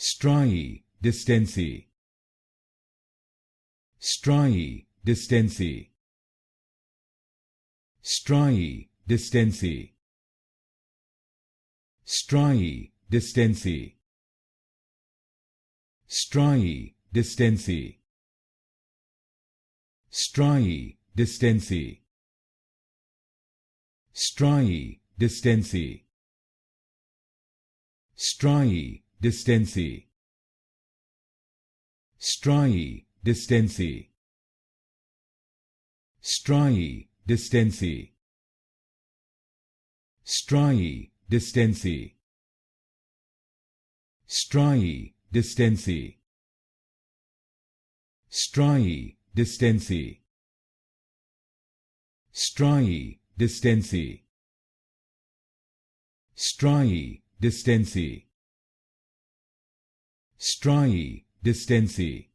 Striae Distensae. Striae Distensae. Striae Distensae. Striae Distensae. Striae Distensae. Striae Distensae. Striae Distensae. Striae Distensae. Striae Distensae. Striae Distensae. Striae Distensae. Striae Distensae. Striae Distensae. Striae Distensae. Striae Distensae. Striae Distensae.